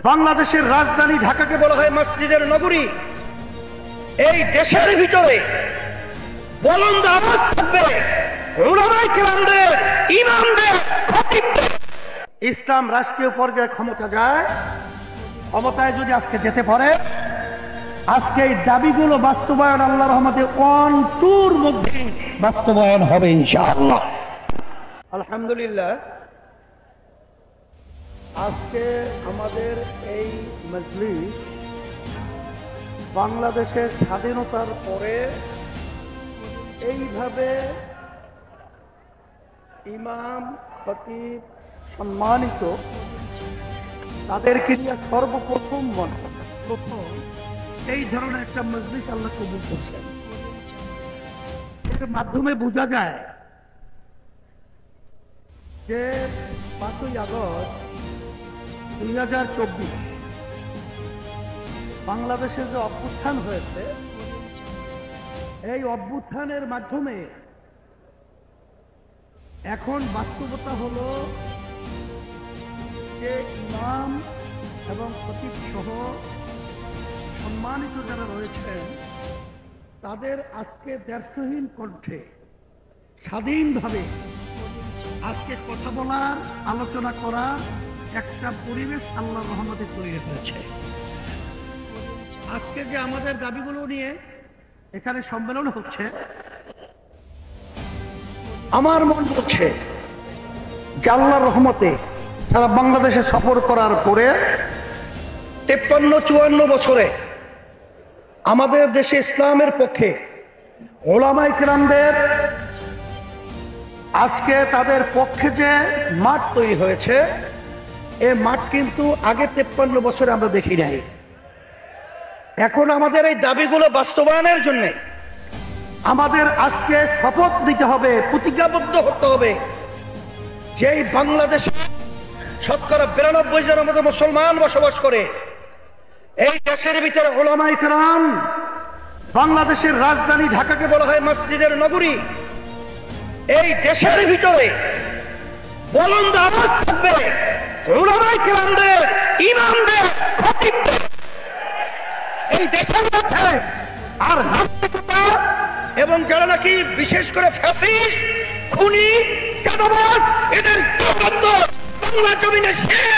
বাংলাদেশের রাজধানী ঢাকাকে বলা হয় মসজিদের নগরী। এই দেশের ভিতরে বুলন্দ আওয়াজ থাকবে উলামায়ে কেরামদের, ইমামদের, খতিবদের। ইসলাম রাষ্ট্রীয় পর্যায়ে ক্ষমতা যায়, ক্ষমতায় যদি আজকে যেতে পারে, আজকে এই দাবিগুলো বাস্তবায়ন আল্লাহর রহমতে 1-2 মধ্যে বাস্তবায়ন হবে ইনশাআল্লাহ। আলহামদুলিল্লাহ, আজকে আমাদের এই মজলিস বাংলাদেশের স্বাধীনতার পরে এইভাবে ইমাম, খতিব, সম্মানিত তাদেরকে নিয়ে সর্বপ্রথম এই ধরনের একটা মজলিস আল্লাহ কবুল করছেন। এর মাধ্যমে বোঝা যায় যে 5ই আগস্ট 2024 বাংলাদেশে যে অভ্যুত্থান হয়েছে, এই অভ্যুত্থানের মাধ্যমে এখন বাস্তবতা হলো যে ইমাম এবং খতিব সহ সম্মানিত যারা রয়েছেন তাদের আজকে ব্যর্থহীন কণ্ঠে স্বাধীনভাবে আজকে কথা বলার, আলোচনা করা একটা পরিবেশ আল্লাহর রহমতে তৈরি হয়েছে। আজকে যে আমাদের দাবিগুলো নিয়ে এখানে সম্মেলন হচ্ছে, আমার মন বলছে যে আল্লাহর রহমতে সারা বাংলাদেশে সফর করার পরে 53-54 বছরে আমাদের দেশে ইসলামের পক্ষে উলামায়ে কেরামদের আজকে তাদের পক্ষে যে মাঠ তৈরি হয়েছে, এই মাঠ কিন্তু আগে 53 বছরে আমরা দেখি নাই। এখন আমাদের এই দাবিগুলো বাস্তবায়নের জন্য আমাদের আজকে শপথ দিতে হবে, প্রতিজ্ঞাবদ্ধ হতে হবে যে এই বাংলাদেশে শতকরা 92 জনের মতো মুসলমান বসবাস করে। এই দেশের ভিতরে উলামায়ে কেরাম, বাংলাদেশের রাজধানী ঢাকাকে বলা হয় মসজিদের নগরী। এই দেশের ভিতরে বুলন্দ আওয়াজ থাকবে উলামায়ে কেরামদের, ইমামদের, খতিবদের। এই দেশের মধ্যে আর নাস্তিকতা এবং যারা নাকি বিশেষ করে ফ্যাসিস্ট, খুনি, চাঁদাবাজ, এদের তদন্ত বাংলা জমিনে শেষ।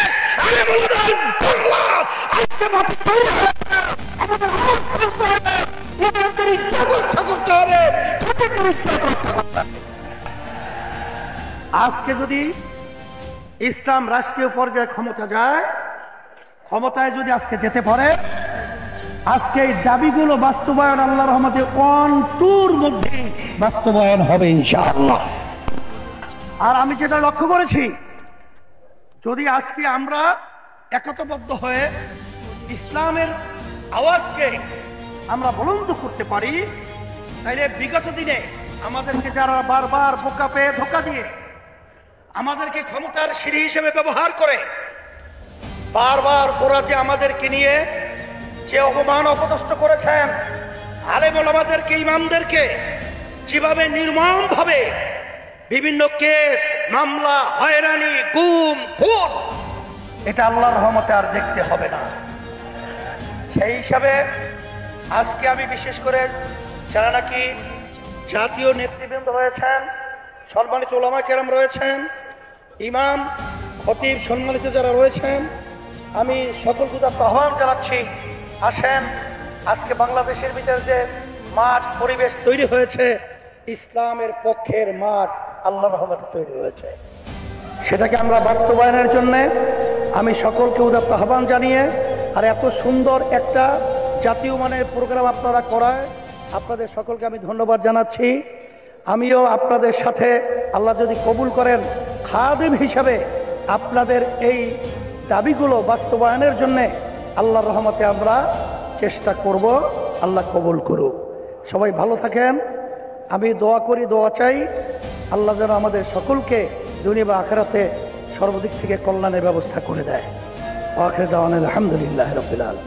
আজকে যদি ইসলাম রাষ্ট্রীয় পর্যায়ে ক্ষমতা যায়, ক্ষমতায় যদি আজকে যেতে পারে, আজকে এই দাবিগুলো বাস্তবায়ন আল্লাহর রহমতে 1-2 মধ্যে বাস্তবায়ন হবে ইনশাআল্লাহ। আর আমি যেটা লক্ষ্য করেছি, যদি আজকে আমরা একতাবদ্ধ হয়ে ইসলামের আওয়াজকে আমরা বুলন্দ করতে পারি, তাইলে বিগত দিনে আমাদেরকে যারা বারবার বোকা পেয়ে ধোঁকা দিয়ে আমাদেরকে ক্ষমতার সিঁড়ি হিসেবে ব্যবহার করে, বারবার ওরা যে আমাদেরকে নিয়ে যে অপমান অপদস্থ করেছেন, আলেম ওলামাদেরকে, ইমামদেরকে যেভাবে নির্মমভাবে বিভিন্ন কেস, মামলা, হয়রানি, গুম, খুন, এটা আল্লাহর রহমতে আর দেখতে হবে না। সেই হিসাবে আজকে আমি বিশেষ করে যারা নাকি জাতীয় নেতৃবৃন্দ রয়েছেন, সম্মানিত উলামায়ে কেরাম রয়েছেন, ইমাম, খতিব, সম্মানিত যারা রয়েছেন, আমি সকলকে আহ্বান জানাচ্ছি, আসেন আজকে বাংলাদেশের ভিতরে যে মাঠ পরিবেশ তৈরি হয়েছে, ইসলামের পক্ষের মাঠ আল্লাহর রহমতে তৈরি হয়েছে, সেটাকে আমরা বাস্তবায়নের জন্য আমি সকলকে উদাত্ত আহ্বান জানিয়ে, আর এত সুন্দর একটা জাতীয় মানের প্রোগ্রাম আপনারা করায় আপনাদের সকলকে আমি ধন্যবাদ জানাচ্ছি। আমিও আপনাদের সাথে আল্লাহ যদি কবুল করেন খাদেম হিসাবে আপনাদের এই দাবিগুলো বাস্তবায়নের জন্যে আল্লাহর রহমতে আমরা চেষ্টা করব। আল্লাহ কবুল করুক। সবাই ভালো থাকেন। আমি দোয়া করি, দোয়া চাই আল্লাহ যেন আমাদের সকলকে দুনিয়া বা আখিরাতে সর্বদিক থেকে কল্যাণের ব্যবস্থা করে দেয়। আখির দাওয়ানা আলহামদুলিল্লাহি রাব্বিল আলামিন।